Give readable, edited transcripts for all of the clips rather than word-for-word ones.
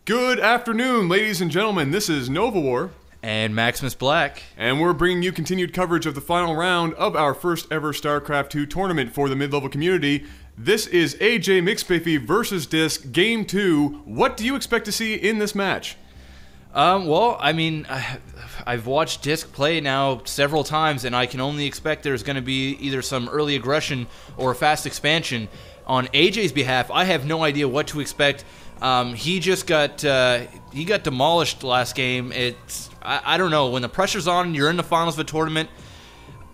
Good afternoon, ladies and gentlemen. This is Nova War. And Maximus Black. And we're bringing you continued coverage of the final round of our first ever StarCraft 2 tournament for the mid-level community. This is AJMcSpiffy versus Dysk, Game 2. What do you expect to see in this match? Well, I mean, I've watched Dysk play now several times, and I can only expect there's going to be either some early aggression or a fast expansion. On AJ's behalf, I have no idea what to expect. He just got demolished last game. I don't know. When the pressure's on, you're in the finals of a tournament.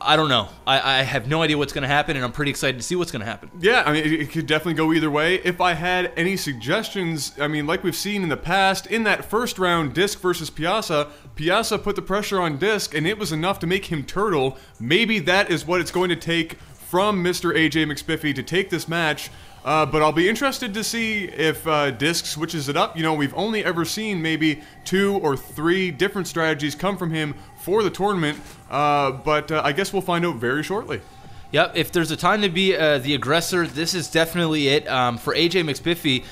I don't know. I have no idea what's going to happen, and I'm pretty excited to see what's going to happen. Yeah, I mean, it could definitely go either way. If I had any suggestions, I mean, like we've seen in the past, in that first round, Dysk versus Piazza, Piazza put the pressure on Dysk, and it was enough to make him turtle. Maybe that is what it's going to take from Mr. AJMcSpiffy to take this match. But I'll be interested to see if Dysk switches it up. You know, we've only ever seen maybe 2 or 3 different strategies come from him for the tournament, but I guess we'll find out very shortly. Yep, if there's a time to be the aggressor, this is definitely it. For AJMcSpiffy,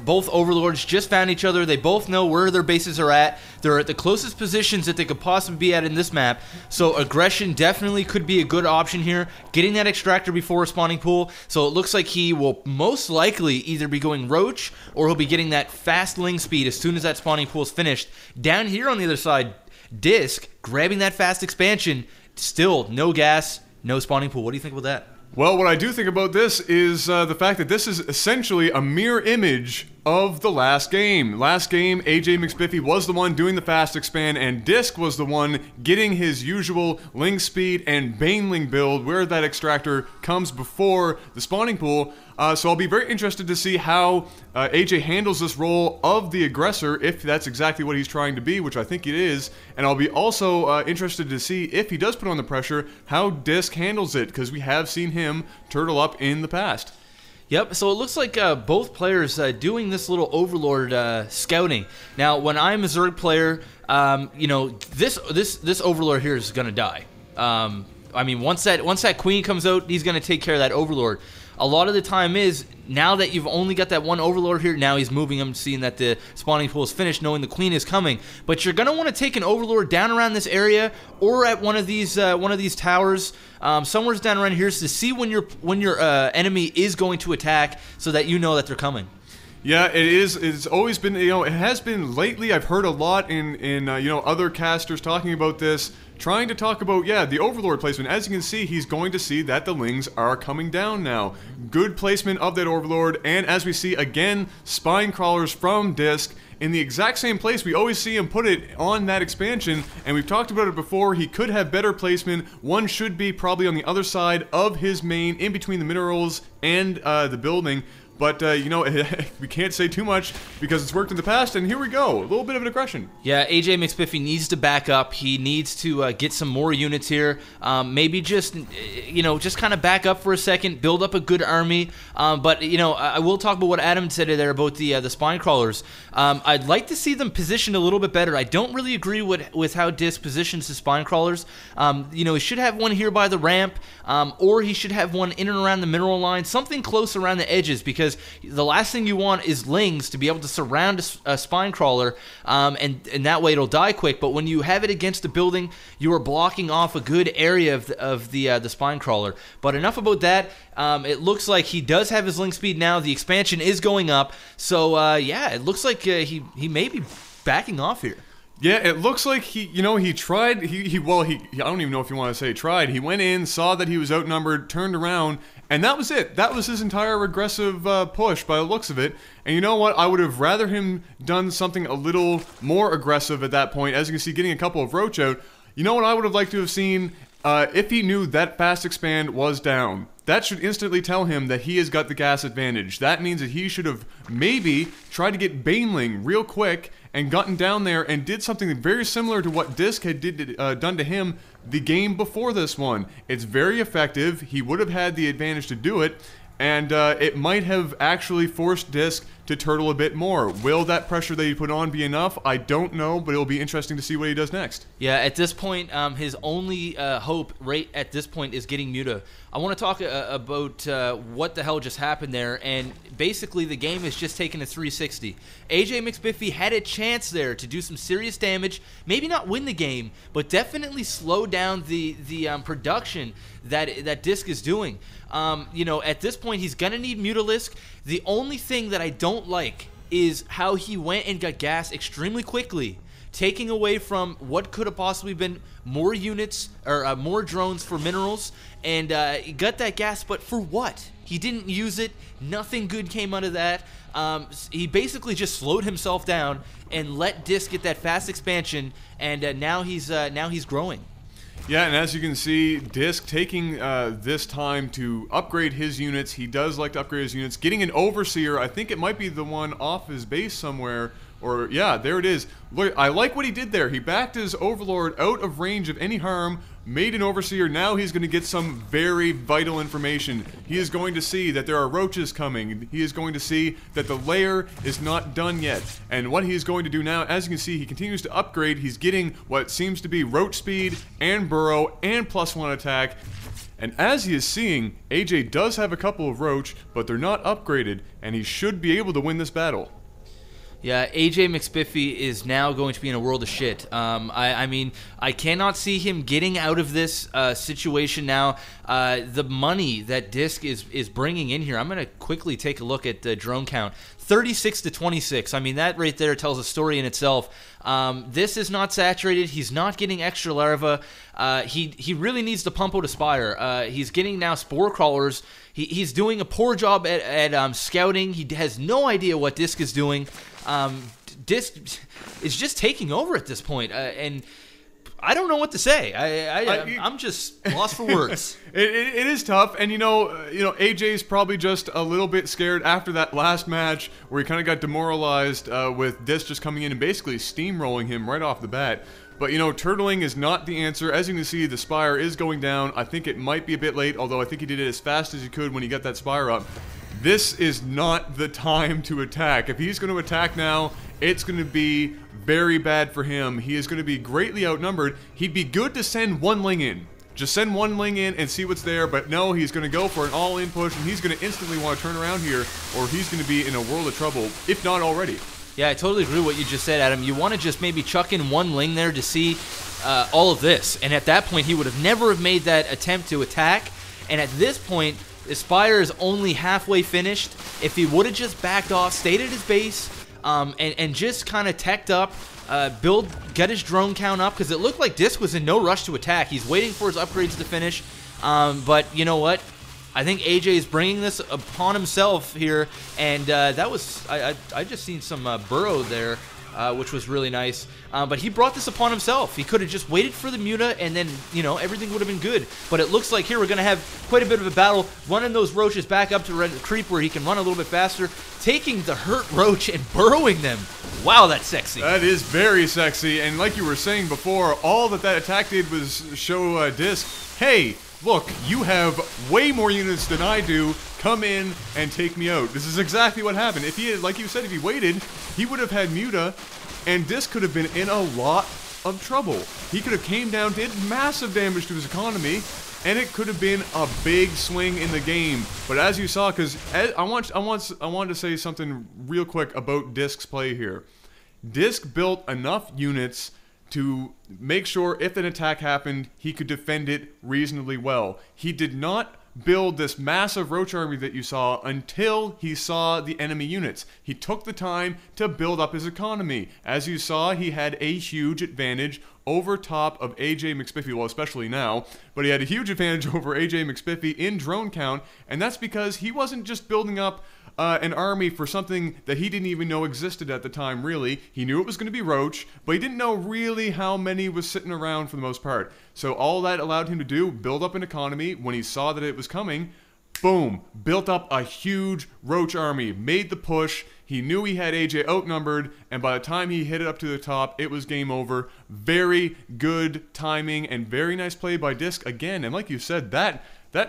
both overlords just found each other. They both know where their bases are at. They're at the closest positions that they could possibly be at in this map. So aggression definitely could be a good option here. Getting that extractor before a spawning pool. So it looks like he will most likely either be going Roach or he'll be getting that fast ling speed as soon as that spawning pool is finished. Down here on the other side, Dysk grabbing that fast expansion. Still no gas, no spawning pool. What do you think about that? Well, what I do think about this is the fact that this is essentially a mirror image of the last game. Last game, AJMcSpiffy was the one doing the fast expand, and Dysk was the one getting his usual ling speed and baneling build where that extractor comes before the spawning pool. So I'll be very interested to see how AJ handles this role of the aggressor, if that's exactly what he's trying to be, which I think it is. And I'll be also interested to see, if he does put on the pressure, how Dysk handles it, because we have seen him turtle up in the past. Yep, so it looks like both players doing this little Overlord scouting. Now, when I'm a Zerg player, you know, this Overlord here is going to die. I mean, once that Queen comes out, he's going to take care of that Overlord. A lot of the time is, now that you've only got that one Overlord here, now he's moving him, seeing that the spawning pool is finished, knowing the Queen is coming. But you're going to want to take an Overlord down around this area, or at one of these towers, somewhere down around here, to see when your enemy is going to attack, so that you know that they're coming. Yeah, it is. It's always been, you know, it has been lately. I've heard a lot in you know, other casters talking about this, trying to talk about, yeah, the Overlord placement. As you can see, he's going to see that the Lings are coming down now. Good placement of that Overlord, and as we see again, spine crawlers from Dysk in the exact same place. We always see him put it on that expansion, and we've talked about it before. He could have better placement. One should be probably on the other side of his main, in between the minerals and the building. But, you know, we can't say too much because it's worked in the past, and here we go. A little bit of an aggression. Yeah, AJMcSpiffy needs to back up. He needs to get some more units here. Maybe just, you know, just kind of back up for a second, build up a good army. But, you know, I will talk about what Adam said there about the spine crawlers. I'd like to see them positioned a little bit better. I don't really agree with how Dysk positions the spine crawlers. You know, he should have one here by the ramp, or he should have one in and around the mineral line, something close around the edges, because the last thing you want is Lings to be able to surround a spine crawler, and that way it'll die quick. But when you have it against a building, you are blocking off a good area of the spine crawler. But enough about that. It looks like he does have his Ling speed now. The expansion is going up, so yeah, it looks like he may be backing off here. Yeah, it looks like he, you know, he tried, well, I don't even know if you want to say tried. He went in, saw that he was outnumbered, turned around, and that was it. That was his entire aggressive push by the looks of it. And you know what? I would have rather him done something a little more aggressive at that point. As you can see, getting a couple of Roach out. You know what I would have liked to have seen? If he knew that fast expand was down, that should instantly tell him that he has got the gas advantage. That means that he should have maybe tried to get baneling real quick and gotten down there and did something very similar to what Dysk had done to him the game before this one. It's very effective. He would have had the advantage to do it, and it might have actually forced Dysk to turtle a bit more. Will that pressure that he put on be enough? I don't know, but it'll be interesting to see what he does next. Yeah, at this point, his only hope right at this point is getting Muta. I want to talk about what the hell just happened there, and basically the game is just taking a 360. AJMcSpiffy had a chance there to do some serious damage, maybe not win the game, but definitely slow down the production that Dysk is doing. You know, at this point, he's gonna need Mutalisk. The only thing that I don't like is how he went and got gas extremely quickly, taking away from what could have possibly been more units or more drones for minerals, and he got that gas, but for what? He didn't use it. Nothing good came out of that. He basically just slowed himself down and let Dysk get that fast expansion, and now he's growing. Yeah, and as you can see, Dysk taking this time to upgrade his units. He does like to upgrade his units. Getting an Overseer, I think it might be the one off his base somewhere. Or, yeah, there it is. Look, I like what he did there. He backed his Overlord out of range of any harm, made an Overseer. Now he's going to get some very vital information. He is going to see that there are roaches coming. He is going to see that the lair is not done yet. And what he's going to do now, as you can see, he continues to upgrade. He's getting what seems to be roach speed and burrow and +1 attack. And as he is seeing, AJ does have a couple of roach, but they're not upgraded, and he should be able to win this battle. Yeah, AJMcSpiffy is now going to be in a world of shit. I mean, I cannot see him getting out of this situation now. The money that Dysk is bringing in here, I'm going to quickly take a look at the drone count. 36 to 26. I mean, that right there tells a story in itself. This is not saturated. He's not getting extra larva. He really needs to pump out a spire. He's getting now spore crawlers. He's doing a poor job at scouting. He has no idea what Dysk is doing. Dysk is just taking over at this point, and I don't know what to say. I'm just lost for words. It is tough, and you know, AJ's probably just a little bit scared after that last match where he kind of got demoralized with Dysk just coming in and basically steamrolling him right off the bat. But, you know, turtling is not the answer. As you can see, the spire is going down. I think it might be a bit late, although I think he did it as fast as he could when he got that spire up. This is not the time to attack. If he's going to attack now, it's going to be very bad for him. He is going to be greatly outnumbered. He'd be good to send one Ling in. Just send one Ling in and see what's there, but no, he's going to go for an all-in push, and he's going to instantly want to turn around here, or he's going to be in a world of trouble, if not already. Yeah, I totally agree with what you just said, Adam. You want to just maybe chuck in one Ling there to see all of this. And at that point, he would have never have made that attempt to attack. And at this point, the spire is only halfway finished. If he would have just backed off, stayed at his base, and just kind of teched up, get his drone count up, because it looked like Dysk was in no rush to attack. He's waiting for his upgrades to finish. But you know what? I think AJ is bringing this upon himself here, and that was I just seen some burrow there, which was really nice. But he brought this upon himself. He could have just waited for the Muta, and then everything would have been good. But it looks like here we're going to have quite a bit of a battle, running those roaches back up to the creep where he can run a little bit faster, taking the hurt roach and burrowing them. Wow, that's sexy. That is very sexy, and like you were saying before, all that attack did was show Dysk, hey, look, you have way more units than I do. Come in and take me out. This is exactly what happened. If he had, like you said, if he waited, he would have had Muta, and Dysk could have been in a lot of trouble. He could have came down, did massive damage to his economy, and it could have been a big swing in the game. But as you saw, because I wanted to say something real quick about Dysk's play here. Dysk built enough units to make sure if an attack happened, he could defend it reasonably well. He did not build this massive roach army that you saw until he saw the enemy units. He took the time to build up his economy. As you saw, he had a huge advantage over top of AJMcSpiffy, well, especially now, but he had a huge advantage over AJMcSpiffy in drone count, and that's because he wasn't just building up an army for something that he didn't even know existed at the time, really. He knew it was going to be roach, but he didn't know really how many was sitting around for the most part. So all that allowed him to do, build up an economy. When he saw that it was coming, boom, built up a huge roach army, made the push. He knew he had AJ outnumbered, and by the time he hit it up to the top, it was game over. Very good timing and very nice play by Dysk again. And like you said, that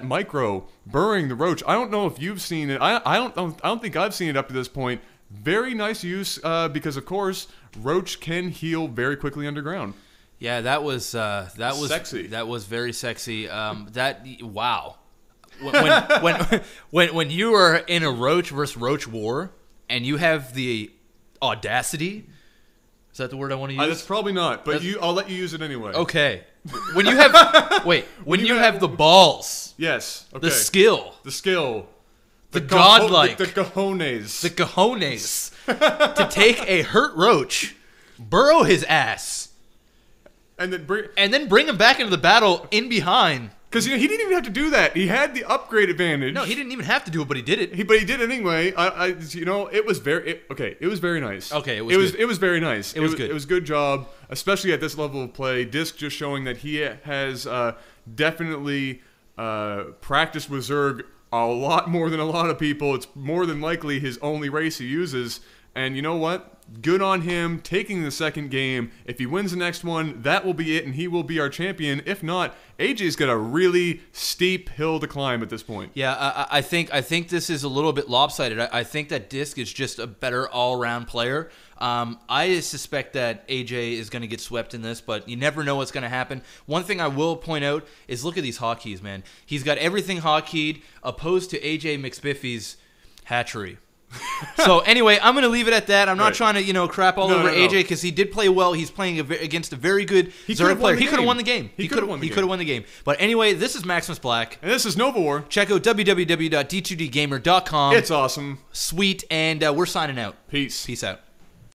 micro burrowing the roach, I don't know if you've seen it. I don't think I've seen it up to this point. Very nice use because of course roach can heal very quickly underground. Yeah, that was sexy. That was very sexy. Wow. when you are in a roach versus roach war and you have the audacity, is that the word I want to use? That's probably not, but I'll let you use it anyway. Okay. When you have when you have the balls, yes, okay. the skill, the godlike, the cojones, to take a hurt roach, burrow his ass, and then bring him back into the battle in behind. Because he didn't even have to do that. He had the upgrade advantage. No, he didn't even have to do it, but he did it. But he did it anyway. It was very It was very nice. Okay, it was very nice. It was good. It was a good job, especially at this level of play. Dysk just showing that he has definitely practiced with Zerg a lot more than a lot of people. It's more than likely his only race he uses. And you know what? Good on him taking the second game. If he wins the next one, that will be it, and he will be our champion. If not, AJ's got a really steep hill to climb at this point. Yeah, I think this is a little bit lopsided. I think that Dysk is just a better all-around player. I suspect that AJ is going to get swept in this, but you never know what's going to happen. One thing I will point out is look at these hotkeys, man. He's got everything hotkeyed, opposed to AJMcSpiffy's hatchery. So anyway, I'm going to leave it at that. I'm not trying to, crap all over AJ because he did play well. He's playing against a very good Zerg player. He could have won the game. He could have won the game. But anyway, this is Maximus Black. And this is Nova War. Check out www.d2dgamer.com. It's awesome. Sweet. And we're signing out. Peace. Peace out.